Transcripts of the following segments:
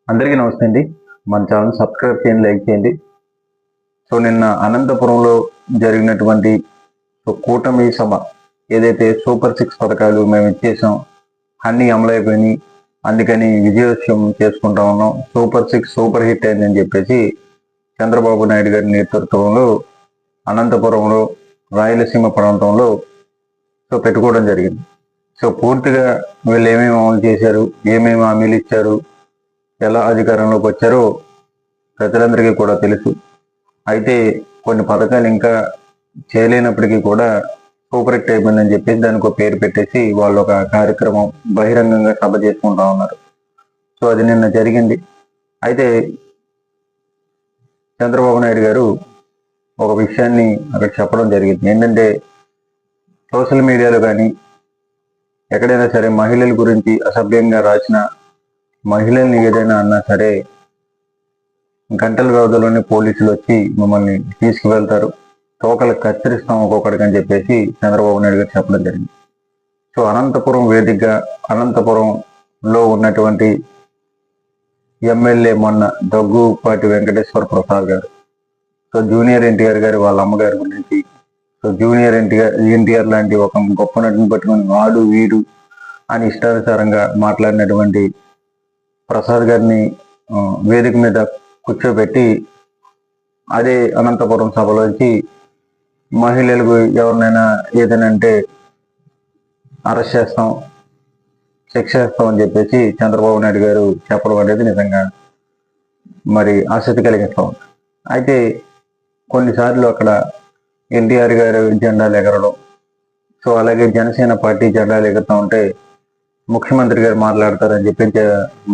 అందరికీ నమస్తే అండి. మన ఛానల్ సబ్స్క్రైబ్ చేయండి, లైక్ చేయండి. సో నిన్న అనంతపురంలో జరిగినటువంటి కూటమి సభ ఏదైతే సూపర్ 6 పథకాలు మేము ఇచ్చేసాం, అన్నీ అమలైపోయినాయి, అందుకని విజయోత్సవం చేసుకుంటా ఉన్నాం, సూపర్ 6 సూపర్ హిట్ అయిందని చెప్పేసి చంద్రబాబు నాయుడు గారి నేతృత్వంలో అనంతపురంలో రాయలసీమ ప్రాంతంలో పెట్టుకోవడం జరిగింది. సో పూర్తిగా వీళ్ళు ఏమేమి అమలు చేశారు, ఏమేమి హామీలు ఇచ్చారు, ఎలా అధికారంలోకి వచ్చారో ప్రజలందరికీ కూడా తెలుసు. అయితే కొన్ని పథకాలు ఇంకా చేయలేనప్పటికీ కూడా సూపర్ హిట్ అయిపోయిందని చెప్పేసి దానికి ఒక పేరు పెట్టేసి వాళ్ళు ఒక కార్యక్రమం బహిరంగంగా సభ చేసుకుంటా ఉన్నారు. సో అది నిన్న జరిగింది. అయితే చంద్రబాబు నాయుడు గారు ఒక విషయాన్ని అక్కడ చెప్పడం జరిగింది. ఏంటంటే సోషల్ మీడియాలో కానీ ఎక్కడైనా సరే మహిళల గురించి అసభ్యంగా రాసిన, మహిళల్ని ఏదైనా అన్నా సరే గంటల వ్యవధిలోనే పోలీసులు వచ్చి మిమ్మల్ని తీసుకువెళ్తారు, తోకలు కత్తిరిస్తాం ఒక్కొక్కడికి అని చెప్పేసి చంద్రబాబు నాయుడు గారు చెప్పడం జరిగింది. సో అనంతపురం వేదికగా అనంతపురంలో ఉన్నటువంటి ఎమ్మెల్యే మొన్న దగ్గుపాటి వెంకటేశ్వర ప్రసాద్ గారు, సో జూనియర్ ఎన్టీఆర్ గారి వాళ్ళ అమ్మగారి గురించి, సో జూనియర్ ఎన్టీఆర్ లాంటి ఒక గొప్ప నటిని పట్టుకుని వాడు వీడు అని ఇష్టానుసారంగా మాట్లాడినటువంటి ప్రసాద్ గారిని వేదిక మీద కూర్చోబెట్టి అదే అనంతపురం సభలోంచి మహిళలకు ఎవరినైనా ఏదైనా అంటే అరెస్ట్ చేస్తాం, శిక్ష చేస్తాం అని చెప్పేసి చంద్రబాబు నాయుడు గారు చెప్పడం అనేది నిజంగా మరి ఆసక్తి కలిగిస్తాం. అయితే కొన్నిసార్లు అక్కడ ఎన్టీఆర్ గారు జెండాలు ఎగరడం, సో అలాగే జనసేన పార్టీ జెండాలు ఎగురుతూ ఉంటే ముఖ్యమంత్రి గారు మాట్లాడతారని చెప్పి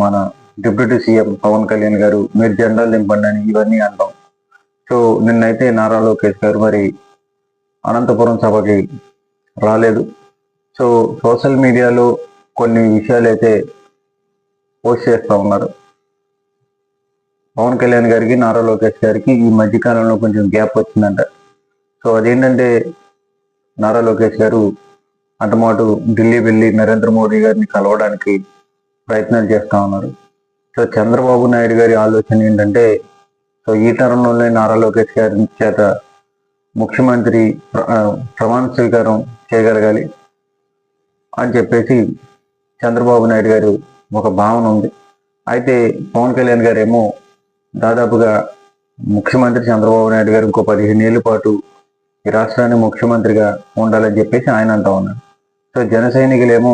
మన డిప్యూటీ సీఎం పవన్ కళ్యాణ్ గారు మీరు జెండాలు దింపండి అని ఇవన్నీ అంటాం. సో నిన్నైతే నారా లోకేష్ గారు మరి అనంతపురం సభకి రాలేదు. సో సోషల్ మీడియాలో కొన్ని విషయాలు అయితే పోస్ట్ చేస్తూ ఉన్నారు. పవన్ కళ్యాణ్ గారికి నారా లోకేష్ గారికి ఈ మధ్యకాలంలో కొంచెం గ్యాప్ వచ్చిందంట. సో అదేంటంటే నారా లోకేష్ గారు అంటమాటు ఢిల్లీ వెళ్ళి నరేంద్ర మోడీ గారిని కలవడానికి ప్రయత్నాలు చేస్తూ ఉన్నారు. సో చంద్రబాబు నాయుడు గారి ఆలోచన ఏంటంటే, సో ఈ తరంలోనే నారా లోకేష్ గారి చేత ముఖ్యమంత్రి ప్రమాణ స్వీకారం చేయగలగాలి అని చెప్పేసి చంద్రబాబు నాయుడు గారు ఒక భావన ఉంది. అయితే పవన్ కళ్యాణ్ గారు ఏమో దాదాపుగా ముఖ్యమంత్రి చంద్రబాబు నాయుడు గారు ఇంకో 15 ఏళ్ళ పాటు ఈ రాష్ట్రాన్ని ముఖ్యమంత్రిగా ఉండాలని చెప్పేసి ఆయన అంటా ఉన్నారు. సో జన సైనికులేమో